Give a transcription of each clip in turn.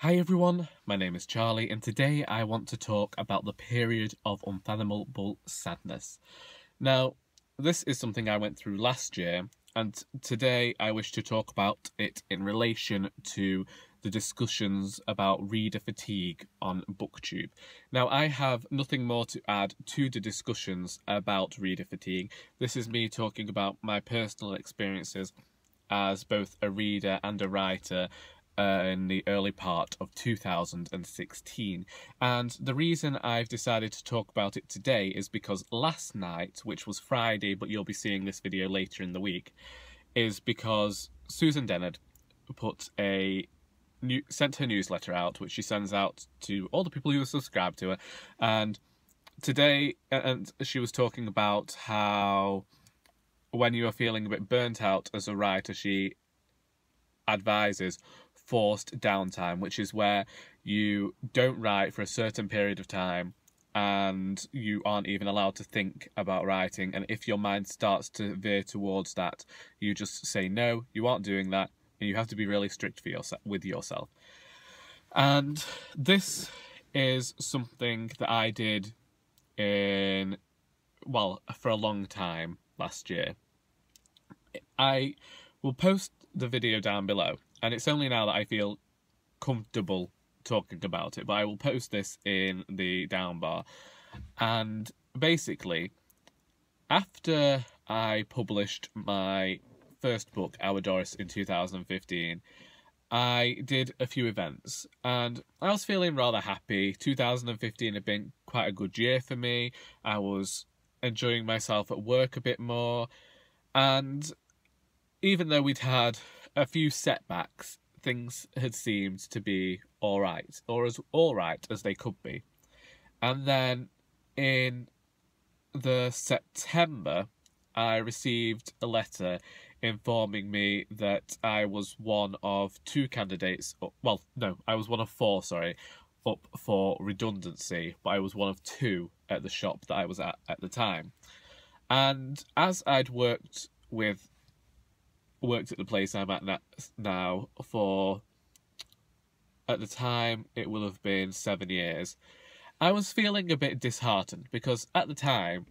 Hi everyone, my name is Charlie and today I want to talk about the period of unfathomable sadness. Now, this is something I went through last year and today I wish to talk about it in relation to the discussions about reader fatigue on BookTube. Now, I have nothing more to add to the discussions about reader fatigue. This is me talking about my personal experiences as both a reader and a writer in the early part of 2016. And the reason I've decided to talk about it today is because last night, which was Friday, but you'll be seeing this video later in the week, is because Susan Dennard sent her newsletter out, which she sends out to all the people who are subscribed to her. And today, and she was talking about how when you are feeling a bit burnt out as a writer, she advises forced downtime, which is where you don't write for a certain period of time and you aren't even allowed to think about writing, and if your mind starts to veer towards that, you just say no, you aren't doing that, and you have to be really strict with yourself. And this is something that I did for a long time last year. I will post the video down below, and it's only now that I feel comfortable talking about it, but I will post this in the down bar. And basically, after I published my first book, Our Doris, in 2015, I did a few events, and I was feeling rather happy. 2015 had been quite a good year for me. I was enjoying myself at work a bit more, and even though we'd had a few setbacks, things had seemed to be alright, or as alright as they could be. And then in the September, I received a letter informing me that I was one of two candidates, well, no, I was one of four, sorry, up for redundancy, but I was one of two at the shop that I was at the time. And as I'd worked at the place I'm at now for, at the time, it will have been 7 years, I was feeling a bit disheartened because at the time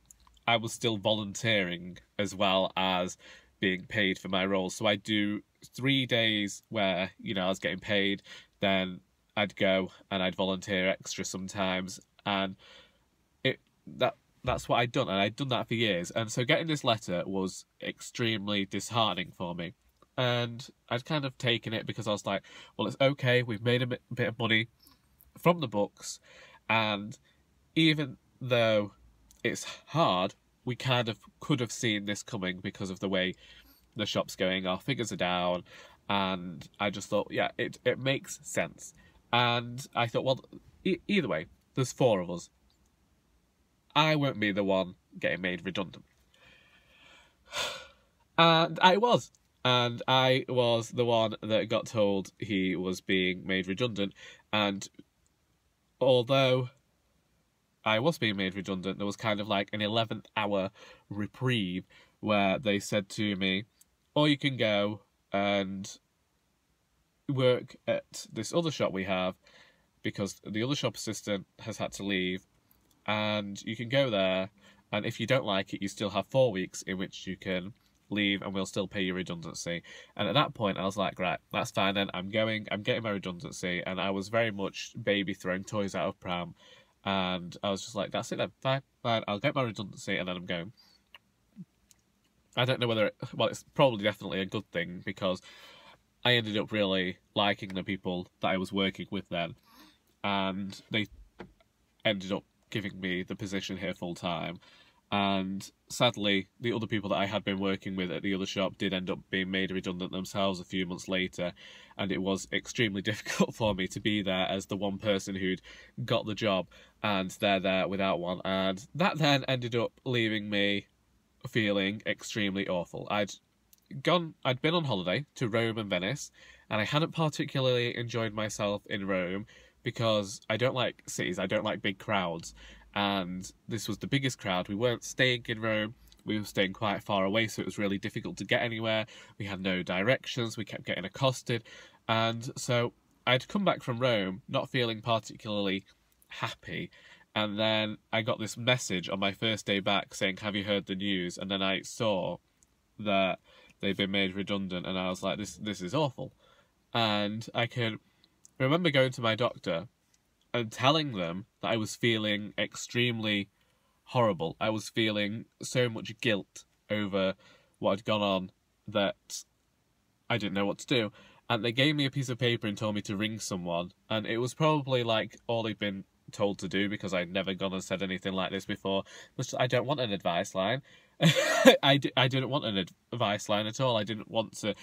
I was still volunteering as well as being paid for my role. So I'd do 3 days where, I was getting paid, then I'd go and I'd volunteer extra sometimes, and that's what I'd done, and I'd done that for years. And so getting this letter was extremely disheartening for me. And I'd kind of taken it because I was like, well, it's okay, we've made a bit of money from the books, and even though it's hard, we kind of could have seen this coming because of the way the shop's going, our figures are down, and I just thought, yeah, it makes sense. And I thought, well, either way, there's four of us. I won't be the one getting made redundant. And I was. And I was the one that got told he was being made redundant. And although I was being made redundant, there was kind of like an 11th hour reprieve where they said to me, or you can go and work at this other shop we have because the other shop assistant has had to leave, and you can go there, and if you don't like it, you still have 4 weeks in which you can leave and we'll still pay your redundancy. And at that point I was like, right, that's fine then, I'm getting my redundancy. And I was very much baby throwing toys out of pram, and I was just like, that's it then, fine, I'll get my redundancy and then I'm going. I don't know whether it's probably definitely a good thing, because I ended up really liking the people that I was working with then, and they ended up giving me the position here full time. And sadly, the other people that I had been working with at the other shop did end up being made redundant themselves a few months later, and it was extremely difficult for me to be there as the one person who'd got the job, and they're there without one. And that then ended up leaving me feeling extremely awful. I'd been on holiday to Rome and Venice, and I hadn't particularly enjoyed myself in Rome because I don't like cities, I don't like big crowds. And this was the biggest crowd. We weren't staying in Rome, we were staying quite far away, so it was really difficult to get anywhere. We had no directions, we kept getting accosted, and so I'd come back from Rome not feeling particularly happy, and then I got this message on my first day back saying, "Have you heard the news?" And then I saw that they'd been made redundant, and I was like, this is awful. And I can remember going to my doctor and telling them that I was feeling extremely horrible. I was feeling so much guilt over what had gone on that I didn't know what to do. And they gave me a piece of paper and told me to ring someone. And it was probably like all they'd been told to do, because I'd never gone and said anything like this before. I don't want an advice line. I didn't want an advice line at all. I didn't want to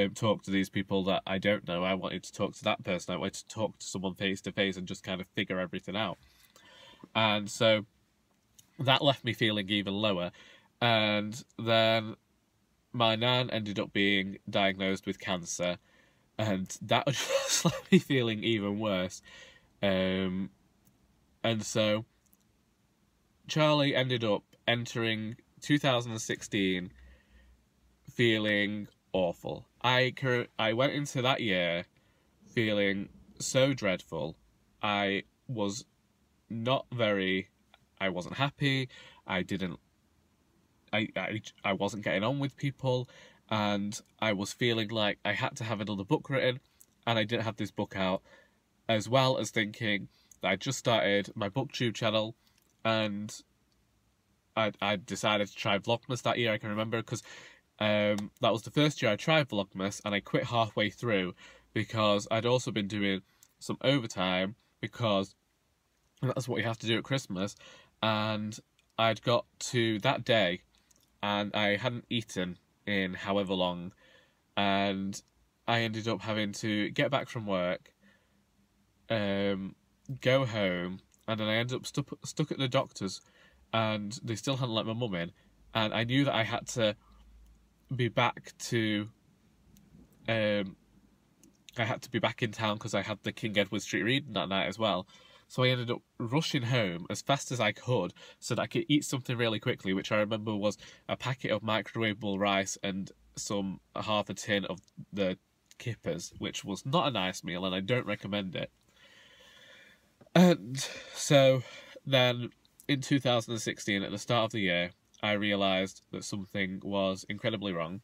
talk to these people that I don't know. I wanted to talk to that person. I wanted to talk to someone face to face and just kind of figure everything out. And so that left me feeling even lower. And then my nan ended up being diagnosed with cancer, and that just left me feeling even worse. And so Charlie ended up entering 2016 feeling awful. I went into that year feeling so dreadful. I was not very... I wasn't happy. I wasn't getting on with people, and I was feeling like I had to have another book written, and I didn't have this book out, as well as thinking that I just started my booktube channel, and I decided to try Vlogmas that year. I can remember, because that was the first year I tried Vlogmas, and I quit halfway through because I'd also been doing some overtime, because that's what you have to do at Christmas. And I'd got to that day and I hadn't eaten in however long, and I ended up having to get back from work, go home, and then I ended up stuck at the doctor's, and they still hadn't let my mum in, and I knew that I had to be back to I had to be back in town because I had the King Edward Street reading that night as well. So I ended up rushing home as fast as I could so that I could eat something really quickly, which I remember was a packet of microwavable rice and half a tin of the kippers, which was not a nice meal, and I don't recommend it. And so then in 2016, at the start of the year, I realised that something was incredibly wrong.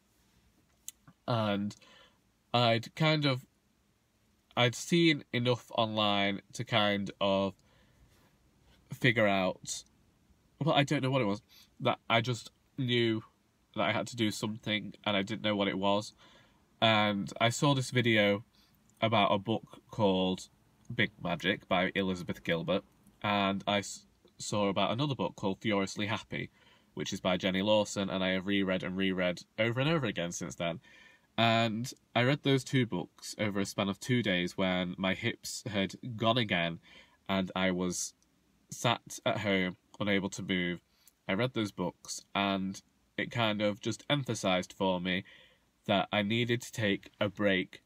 And I'd seen enough online to kind of figure out, well, I don't know what it was, that I just knew that I had to do something, and I didn't know what it was. And I saw this video about a book called Big Magic by Elizabeth Gilbert, and I saw about another book called Furiously Happy, which is by Jenny Lawson, and I have reread and reread over and over again since then. And I read those two books over a span of 2 days when my hips had gone again and I was sat at home, unable to move. I read those books, and it kind of just emphasised for me that I needed to take a break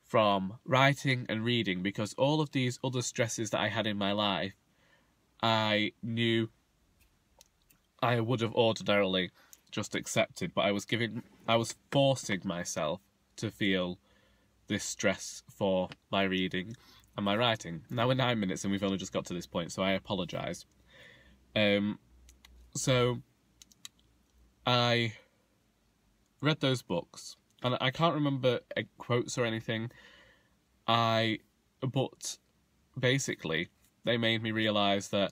from writing and reading, because all of these other stresses that I had in my life, I knew I would have ordinarily just accepted, but I was forcing myself to feel this stress for my reading and my writing. Now we're 9 minutes and we've only just got to this point, so I apologise. So I read those books, and I can't remember quotes or anything, but basically they made me realise that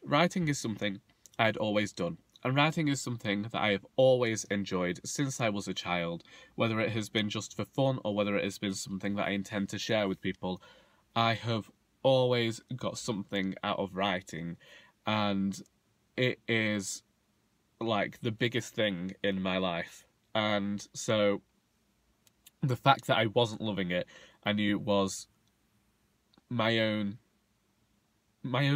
writing is something I'd always done. And writing is something that I have always enjoyed since I was a child, whether it has been just for fun or whether it has been something that I intend to share with people. I have always got something out of writing, and it is like the biggest thing in my life. And so the fact that I wasn't loving it, I knew was my own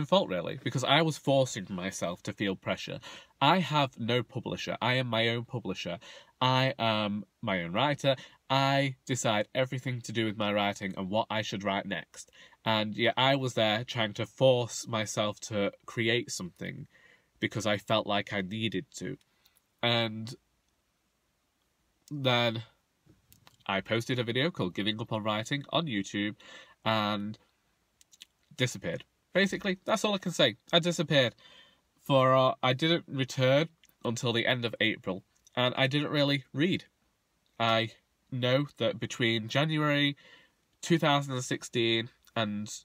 fault, really, because I was forcing myself to feel pressure. I have no publisher. I am my own publisher. I am my own writer. I decide everything to do with my writing and what I should write next. And yet I was there trying to force myself to create something because I felt like I needed to. And then I posted a video called Giving Up on Writing on YouTube and disappeared. Basically, that's all I can say. I disappeared. I didn't return until the end of April, and I didn't really read. I know that between January 2016 and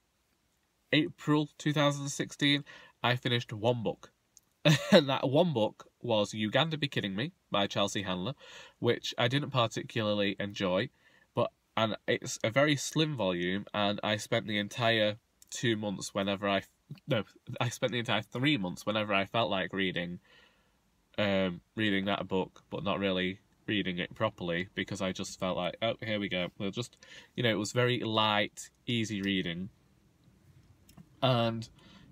April 2016, I finished one book. And that one book was You Ganda Be Kidding Me by Chelsea Handler, which I didn't particularly enjoy, and it's a very slim volume, and I spent the entire 2 months I spent the entire 3 months whenever I felt like reading that book, but not really reading it properly, because I just felt like, oh, here we go. We'll just, it was very light, easy reading. And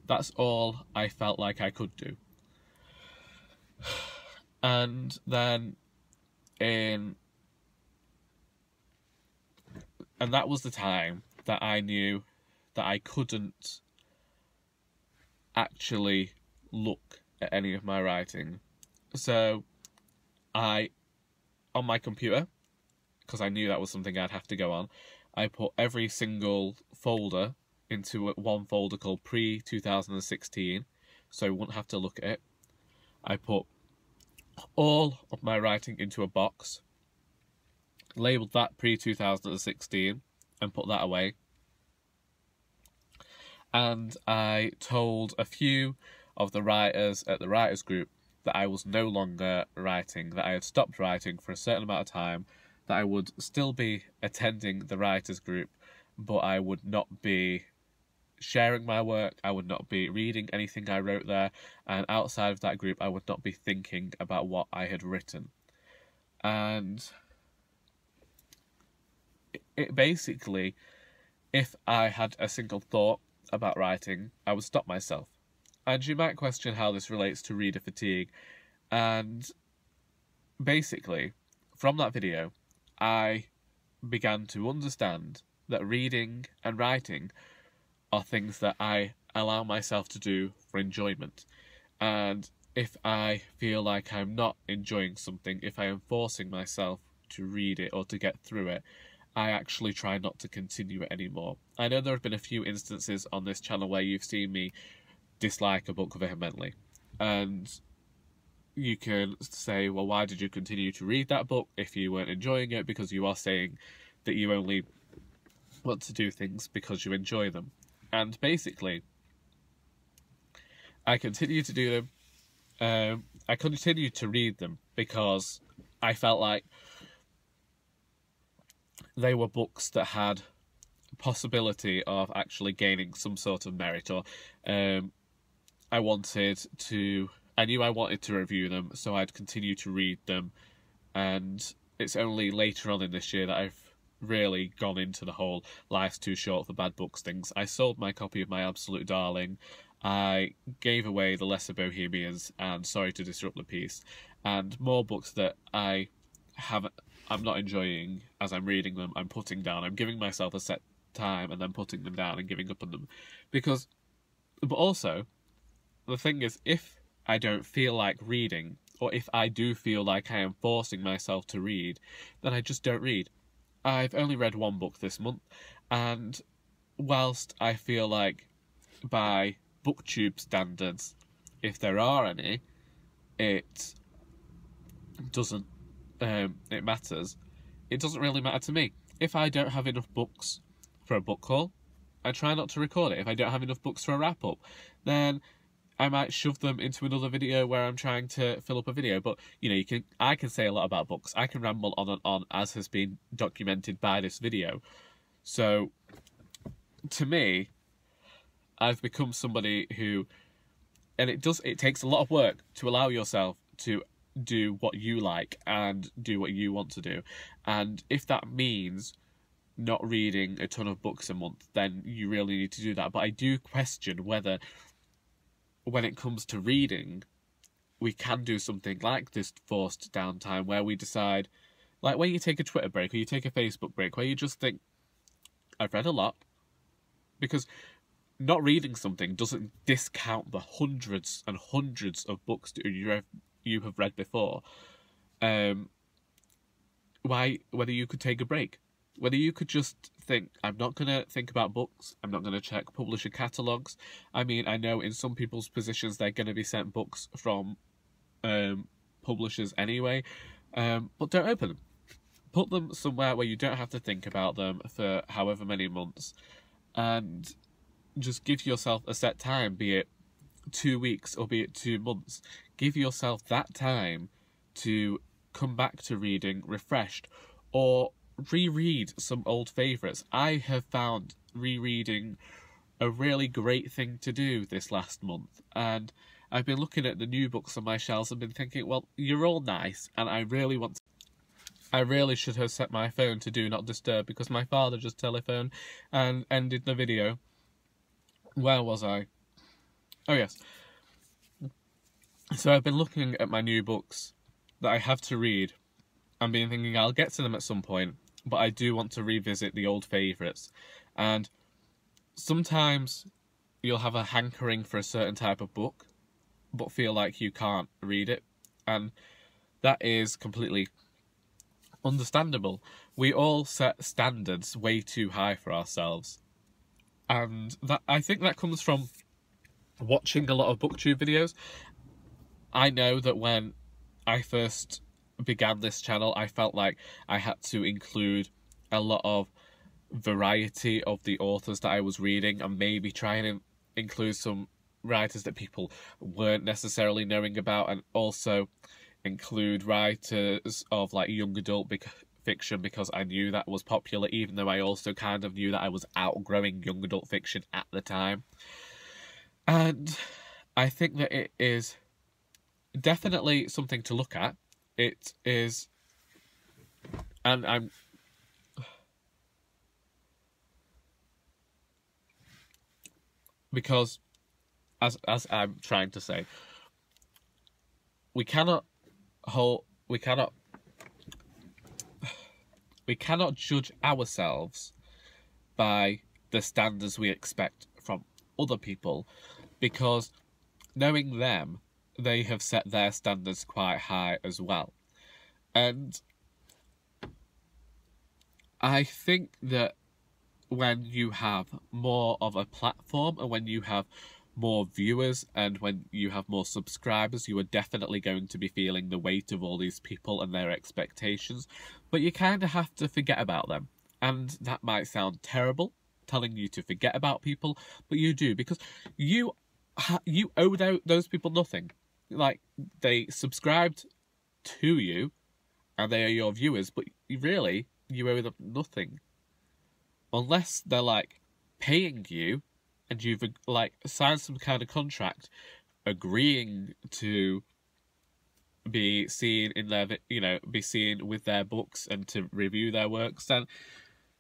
that's all I felt like I could do. And then and that was the time that I knew that I couldn't actually look at any of my writing. So on my computer, because I knew that was something I'd have to go on, I put every single folder into one folder called pre-2016, so I wouldn't have to look at it. I put all of my writing into a box, labelled that pre-2016, and put that away. And I told a few of the writers at the writers group that I was no longer writing, that I had stopped writing for a certain amount of time, that I would still be attending the writers group, but I would not be sharing my work, I would not be reading anything I wrote there, and outside of that group I would not be thinking about what I had written. And it basically, if I had a single thought about writing, I would stop myself. And you might question how this relates to reader fatigue. And basically, from that video, I began to understand that reading and writing are things that I allow myself to do for enjoyment. And if I feel like I'm not enjoying something, if I am forcing myself to read it or to get through it, I actually try not to continue it anymore. I know there have been a few instances on this channel where you've seen me dislike a book vehemently, and you can say, well, why did you continue to read that book if you weren't enjoying it? Because you are saying that you only want to do things because you enjoy them. And basically, I continue to do them. I continued to read them because I felt like they were books that had possibility of actually gaining some sort of merit, or I knew I wanted to review them, so I'd continue to read them. And it's only later on in this year that I've really gone into the whole life's too short for bad books things. I sold my copy of My Absolute Darling, I gave away The Lesser Bohemians and Sorry to Disrupt the Peace, and more books that I'm not enjoying as I'm reading them, I'm putting down. I'm giving myself a set time and then putting them down and giving up on them. But also, the thing is, if I don't feel like reading, or if I do feel like I am forcing myself to read, then I just don't read. I've only read one book this month, and whilst I feel like by BookTube standards, if there are any, it doesn't, it matters. It doesn't really matter to me. If I don't have enough books for a book haul, I try not to record it. If I don't have enough books for a wrap-up, then I might shove them into another video where I'm trying to fill up a video. But, I can say a lot about books. I can ramble on and on, as has been documented by this video. So, to me, I've become somebody who, and it takes a lot of work to allow yourself to do what you like and do what you want to do. And if that means not reading a ton of books a month, then you really need to do that. But I do question whether, when it comes to reading, we can do something like this forced downtime where we decide, like where you take a Twitter break or you take a Facebook break, where you just think, I've read a lot. Because not reading something doesn't discount the hundreds and hundreds of books that you have read before. whether you could take a break, whether you could just think, I'm not going to think about books, I'm not going to check publisher catalogues. I mean, I know in some people's positions they're going to be sent books from publishers anyway, but don't open them. Put them somewhere where you don't have to think about them for however many months, and just give yourself a set time, be it 2 weeks or be it 2 months. Give yourself that time to come back to reading refreshed, or reread some old favourites. I have found rereading a really great thing to do this last month, and I've been looking at the new books on my shelves and been thinking, well, you're all nice, and I really should have set my phone to do not disturb, because my father just telephoned and ended the video. Where was I? Oh yes. So I've been looking at my new books that I have to read and been thinking I'll get to them at some point, but I do want to revisit the old favourites. And sometimes you'll have a hankering for a certain type of book, but feel like you can't read it. And that is completely understandable. We all set standards way too high for ourselves. And that, I think that comes from watching a lot of booktube videos. I know that when I first began this channel, I felt like I had to include a lot of variety of the authors that I was reading, and maybe try and include some writers that people weren't necessarily knowing about, and also include writers of like young adult fiction, because I knew that was popular, even though I also kind of knew that I was outgrowing young adult fiction at the time. And I think that it is definitely something to look at. It is, and I'm because as I'm trying to say, we cannot judge ourselves by the standards we expect from other people, because knowing them, they have set their standards quite high as well. And I think that when you have more of a platform, and when you have more viewers, and when you have more subscribers, you are definitely going to be feeling the weight of all these people and their expectations, but you kind of have to forget about them. And that might sound terrible, telling you to forget about people, but you do, because you owe those people nothing. Like, they subscribed to you and they are your viewers, but really you owe them nothing, unless they're like paying you and you've like signed some kind of contract agreeing to be seen in their, be seen with their books and to review their works. Then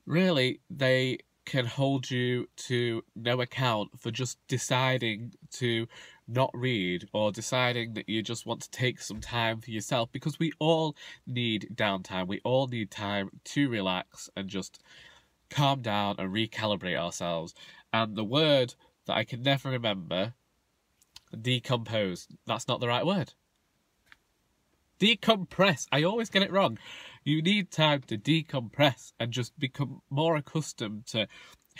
really they can hold you to no account for just deciding to not read, or deciding that you just want to take some time for yourself, because we all need downtime. We all need time to relax and just calm down and recalibrate ourselves. And the word that I can never remember, decompose, that's not the right word. Decompress. I always get it wrong. You need time to decompress and just become more accustomed to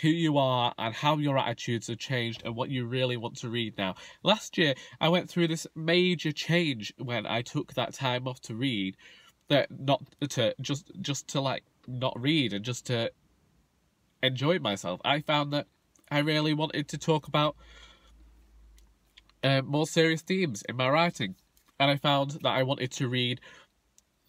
who you are and how your attitudes have changed and what you really want to read now. Last year, I went through this major change when I took that time off to read, that just to like not read and just to enjoy myself. I found that I really wanted to talk about more serious themes in my writing, and I found that I wanted to read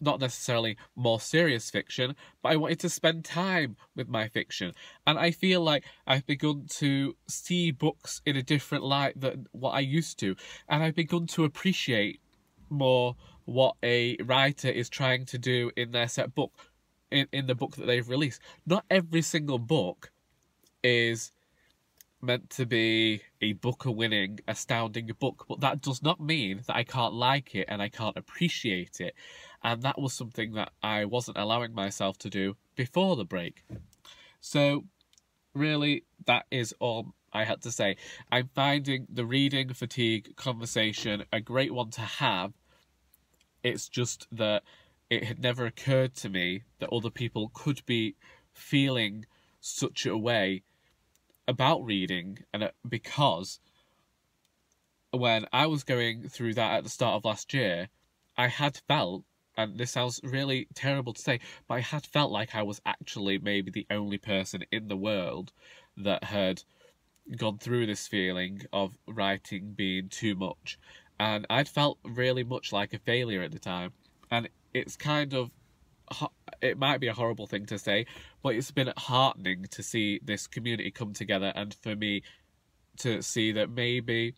not necessarily more serious fiction, but I wanted to spend time with my fiction. And I feel like I've begun to see books in a different light than what I used to, and I've begun to appreciate more what a writer is trying to do in their set book, in the book that they've released. Not every single book is meant to be a Booker-winning, astounding book, but that does not mean that I can't like it and I can't appreciate it. And that was something that I wasn't allowing myself to do before the break. So really, that is all I had to say. I'm finding the reading fatigue conversation a great one to have. It's just that it had never occurred to me that other people could be feeling such a way about reading, and because when I was going through that at the start of last year, I had felt, and this sounds really terrible to say, but I had felt like I was actually maybe the only person in the world that had gone through this feeling of writing being too much. And I'd felt really much like a failure at the time. And it's kind of, it might be a horrible thing to say, but it's been heartening to see this community come together, and for me to see that maybe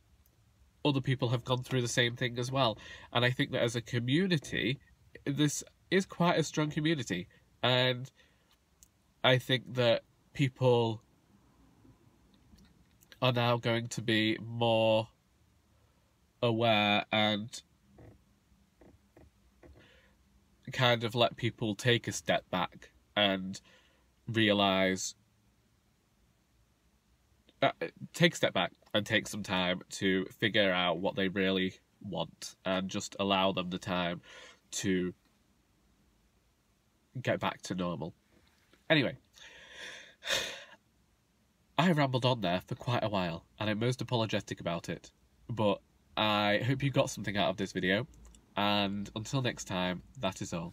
other people have gone through the same thing as well. And I think that as a community, this is quite a strong community. And I think that people are now going to be more aware and kind of let people take a step back and realise, take a step back and take some time to figure out what they really want, and just allow them the time to get back to normal. Anyway, I rambled on there for quite a while, and I'm most apologetic about it, but I hope you got something out of this video, and until next time, that is all.